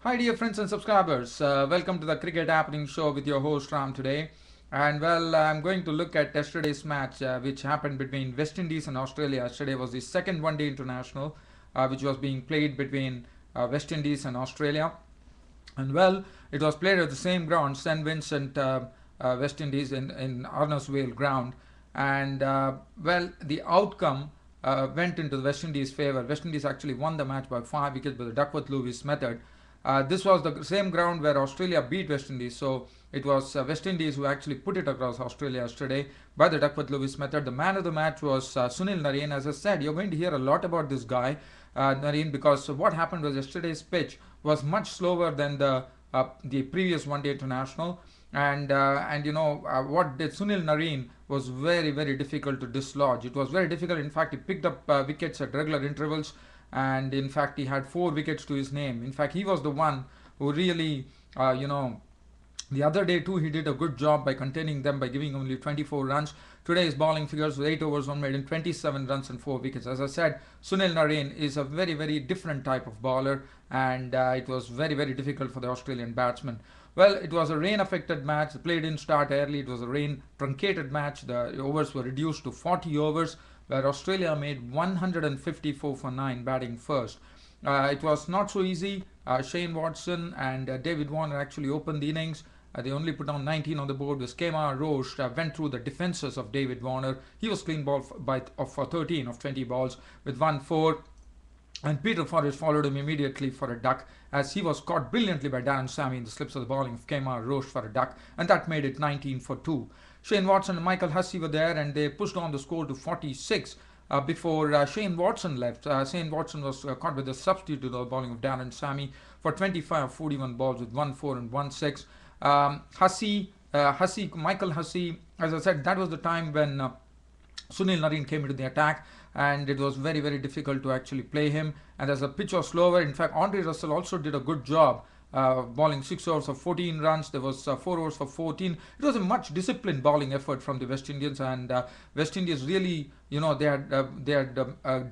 Hi, dear friends and subscribers. Welcome to the Cricket Happening Show with your host Ram today. And well, I'm going to look at yesterday's match, which happened between West Indies and Australia. Yesterday was the second one day international, which was being played between West Indies and Australia. And well, it was played at the same ground, St. Vincent, West Indies in Arnos ground. And well, the outcome went into the West Indies' favour. West Indies actually won the match by 5 wickets by the Duckworth-Lewis method. This was the same ground where Australia beat West Indies, so it was West Indies who actually put it across Australia yesterday by the Duckworth-Lewis method. The man of the match was Sunil Narine. As I said, you're going to hear a lot about this guy, Narine, because what happened was yesterday's pitch was much slower than the previous one-day international, and what did Sunil Narine was very difficult to dislodge. It was very difficult. In fact, he picked up wickets at regular intervals, and in fact he had 4 wickets to his name. In fact, he was the one who really the other day too, he did a good job by containing them by giving only 24 runs. Today his bowling figures with 8 overs, 1 maiden, 27 runs and 4 wickets. As I said, Sunil Narine is a very different type of bowler, and it was very difficult for the Australian batsman. Well, it was a rain-affected match. The play didn't start early. It was a rain-truncated match. The overs were reduced to 40 overs, where Australia made 154 for 9 batting first. It was not so easy. Shane Watson and David Warner actually opened the innings. They only put on 19 on the board. This Kemar Roche went through the defences of David Warner. He was clean ball for 13 of 20 balls with 1-4. And Peter Forrest followed him immediately for a duck, as he was caught brilliantly by Darren Sammy in the slips of the bowling of Kemar Roche for a duck, and that made it 19 for 2. Shane Watson and Michael Hussey were there, and they pushed on the score to 46 before Shane Watson left. Shane Watson was caught with a substitute to the bowling of Darren Sammy for 25 of 41 balls with 1-4 and 1-6. Michael Hussey, as I said, that was the time when Sunil Narine came into the attack, and it was very difficult to actually play him. And as the pitch was slower, in fact, Andre Russell also did a good job. Bowling 6 overs of 14 runs. There was 4 overs for 14. It was a much disciplined bowling effort from the West Indians, and West Indies really, they had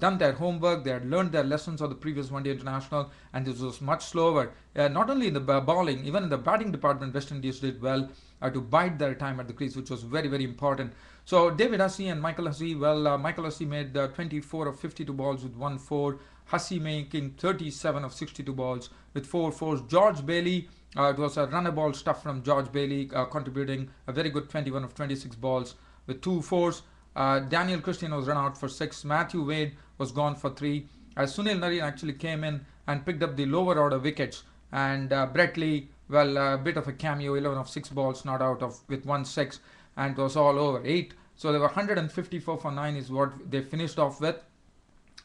done their homework. They had learned their lessons of the previous one-day international, and this was much slower. Not only in the bowling, even in the batting department, West Indies did well to bide their time at the crease, which was very important. So David Hussey and Michael Hussey, well, Michael Hussey made 24 of 52 balls with 1-4. Hussey making 37 of 62 balls with 4 fours. George Bailey, it was a runner ball stuff from George Bailey, contributing a very good 21 of 26 balls with 2 fours. Daniel Christian was run out for 6. Matthew Wade was gone for 3. Sunil Narine actually came in and picked up the lower order wickets. And Brett Lee, well, a bit of a cameo, 11 of 6 balls not out of with 1-6, and it was all over 8. So they were 154 for 9 is what they finished off with.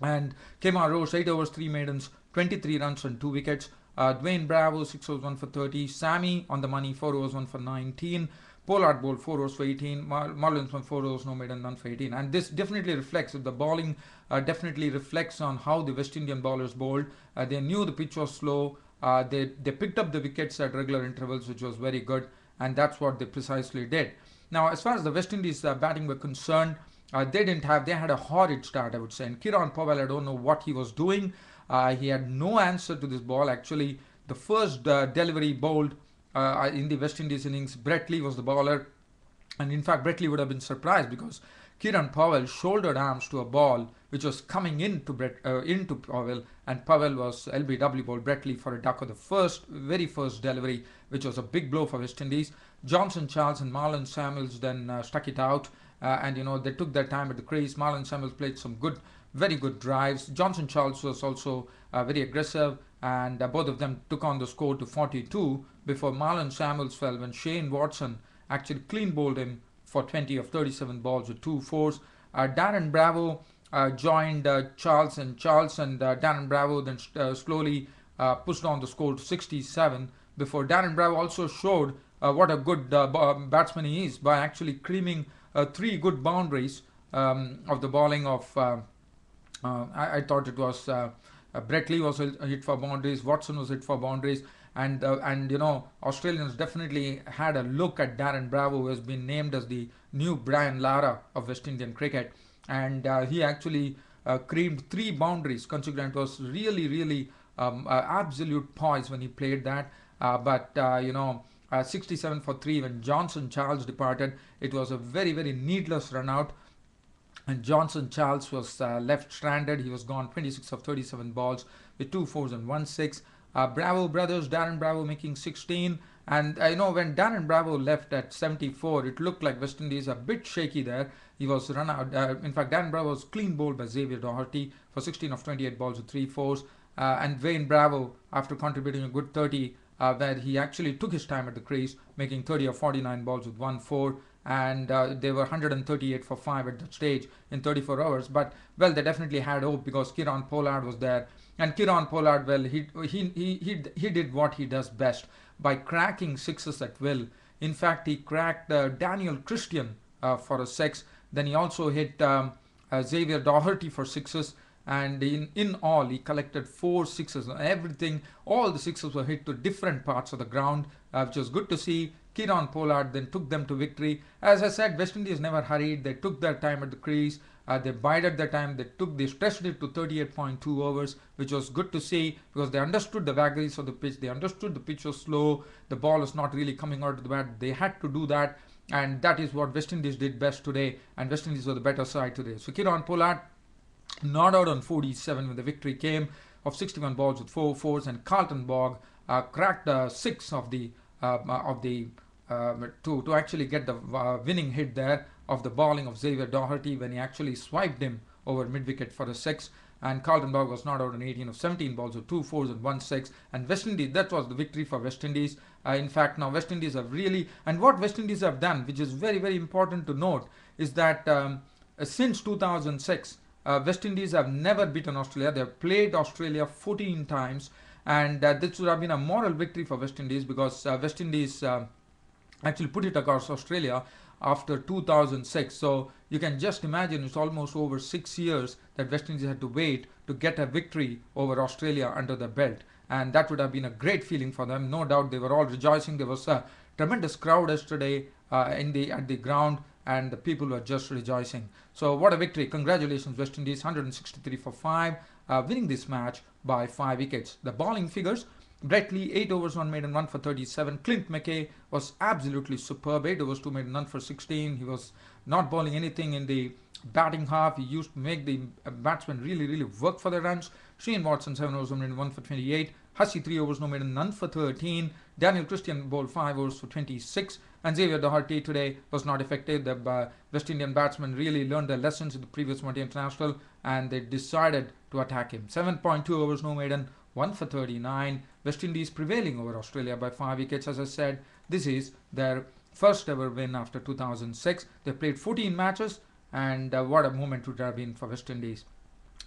And Kemar Roche, 8 overs, 3 maidens, 23 runs and 2 wickets. Dwayne Bravo, 6 overs, 1 for 30. Sammy on the money, 4 overs, 1 for 19. Pollard bowled 4 overs for 18. Marlins won 4 overs, no maiden, none for 18. And this definitely reflects, the bowling definitely reflects on how the West Indian bowlers bowled. They knew the pitch was slow. They picked up the wickets at regular intervals, which was very good. And that's what they precisely did. Now, as far as the West Indies batting were concerned, they had a horrid start, I would say. And Kieran Powell, I don't know what he was doing. He had no answer to this ball. Actually, the first delivery bowled in the West Indies innings, Brett Lee was the bowler. And in fact, Brett Lee would have been surprised because Kieran Powell shouldered arms to a ball which was coming into Powell, and Powell was LBW ball Brett Lee for a duck of the very first delivery, which was a big blow for West Indies. Johnson Charles and Marlon Samuels then stuck it out, and they took their time at the crease. Marlon Samuels played some very good drives. Johnson Charles was also very aggressive, and both of them took on the score to 42 before Marlon Samuels fell when Shane Watson actually clean bowled him for 20 of 37 balls with 2 fours. Darren Bravo joined Charles and Darren Bravo then slowly pushed on the score to 67 before Darren Bravo also showed what a good batsman he is by actually creaming 3 good boundaries of the bowling of I thought it was Brett Lee was hit for boundaries, Watson was hit for boundaries, and Australians definitely had a look at Darren Bravo, who has been named as the new Brian Lara of West Indian cricket, and he actually creamed 3 boundaries consequent. It was really absolute poise when he played that. But 67 for 3 when Johnson Charles departed. It was a very, very needless run out, and Johnson Charles was left stranded. He was gone 26 of 37 balls with 2 4s and 1 6. Bravo brothers, Darren Bravo making 16. And when Darren Bravo left at 74, it looked like West Indies a bit shaky there. He was run out. In fact, Darren Bravo was clean bowled by Xavier Doherty for 16 of 28 balls with 3 4s. And Wayne Bravo, after contributing a good 30, where he actually took his time at the crease, making 30 of 49 balls with 1 4. And they were 138 for 5 at that stage in 34 hours. But, well, they definitely had hope because Kieron Pollard was there. And Kieron Pollard, well, he did what he does best by cracking sixes at will. In fact, he cracked Daniel Christian for a 6. Then he also hit Xavier Doherty for 6s. And in all, he collected 4 6s. Everything, all the 6s were hit to different parts of the ground, which was good to see. Kieron Pollard then took them to victory. As I said, West Indies never hurried. They took their time at the crease. They bided their time. They stretched it to 38.2 overs, which was good to see because they understood the vagaries of the pitch. They understood the pitch was slow. The ball was not really coming out of the bat. They had to do that. And that is what West Indies did best today. And West Indies were the better side today. So Kieron Pollard not out on 47 when the victory came of 61 balls with 4 4s, and Carlton Bogg cracked 6 of the to actually get the winning hit there of the bowling of Xavier Doherty when he actually swiped him over mid-wicket for a 6. And Carlton Bogg was not out on 18 of 17 balls with 2 4s and 1 6. And West Indies, that was the victory for West Indies. In fact, now West Indies have really, and what West Indies have done, which is very, very important to note, is that since 2006, West Indies have never beaten Australia. They have played Australia 14 times, and this would have been a moral victory for West Indies because West Indies actually put it across Australia after 2006. So you can just imagine it's almost over 6 years that West Indies had to wait to get a victory over Australia under the belt, and that would have been a great feeling for them. No doubt they were all rejoicing. There was a tremendous crowd yesterday at the ground, and the people were just rejoicing. So what a victory. Congratulations West Indies, 163 for 5, winning this match by 5 wickets. The bowling figures: Brett Lee 8 overs 1 maiden 1 for 37. Clint McKay was absolutely superb, 8 overs 2 maiden 1 for 16. He was not bowling anything in the batting half. He used to make the batsmen really work for the runs. Shane Watson 7 overs 1 maiden 1 for 28. Hussey 3 overs no maiden none for 13. Daniel Christian bowled 5 overs for 26. And Xavier Doherty today was not effective. The West Indian batsmen really learned their lessons in the previous one-day international, and they decided to attack him. 7.2 overs no maiden 1 for 39. West Indies prevailing over Australia by 5 wickets. As I said, this is their first ever win after 2006. They played 14 matches, and what a moment would have been for West Indies.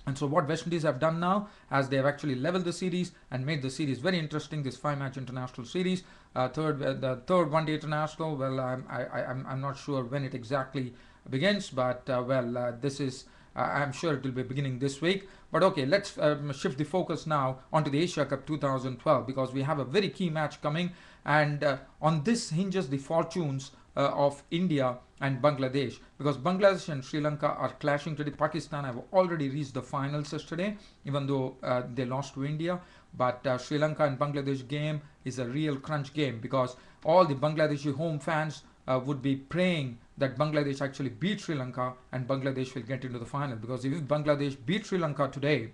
And so what West Indies have done now, as they have actually leveled the series and made the series very interesting, this 5-match international series, the third one-day international, well, I'm not sure when it exactly begins, but this is, I'm sure it will be beginning this week. But okay, let's shift the focus now onto the Asia Cup 2012, because we have a very key match coming, and on this hinges the fortunes of India and Bangladesh, because Bangladesh and Sri Lanka are clashing today. Pakistan have already reached the finals yesterday, even though they lost to India. But Sri Lanka and Bangladesh game is a real crunch game, because all the Bangladeshi home fans would be praying that Bangladesh actually beat Sri Lanka and Bangladesh will get into the final. Because if Bangladesh beat Sri Lanka today,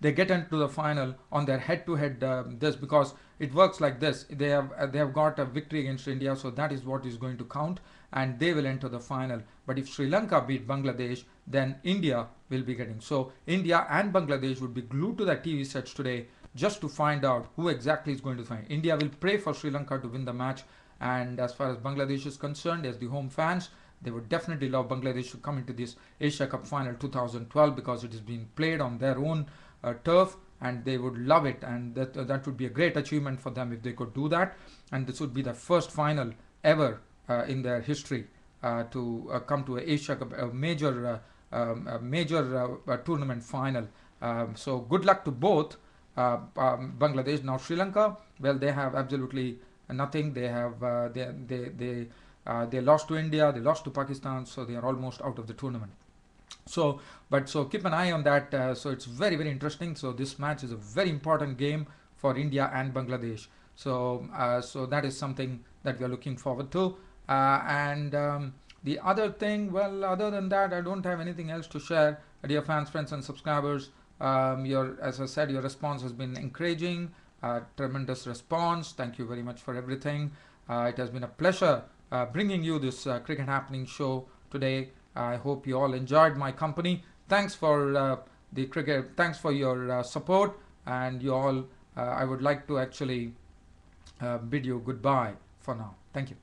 they get into the final on their head-to-head this, because it works like this: they have got a victory against India, so that is what is going to count, and they will enter the final. But if Sri Lanka beat Bangladesh, then India will be getting. So India and Bangladesh would be glued to their TV sets today just to find out who exactly is going to find. India will pray for Sri Lanka to win the match, and as far as Bangladesh is concerned, as the home fans, they would definitely love Bangladesh to come into this Asia Cup final 2012, because it is being played on their own turf, and they would love it, and that would be a great achievement for them if they could do that. And this would be the first final ever in their history to come to a Asia Cup, a major tournament final. So good luck to both Bangladesh. Now Sri Lanka, well, they have absolutely nothing. They have they lost to India, they lost to Pakistan, so they are almost out of the tournament. So but so keep an eye on that. So it's very very interesting. So this match is a very important game for India and Bangladesh. So that is something that we are looking forward to. And The other thing, well, other than that, I don't have anything else to share. Dear fans, friends, and subscribers, your, as I said, your response has been encouraging. Tremendous response. Thank you very much for everything. It has been a pleasure bringing you this Cricket Happening show today. I hope you all enjoyed my company. Thanks for the cricket. Thanks for your support, and you all. I would like to actually bid you goodbye for now. Thank you.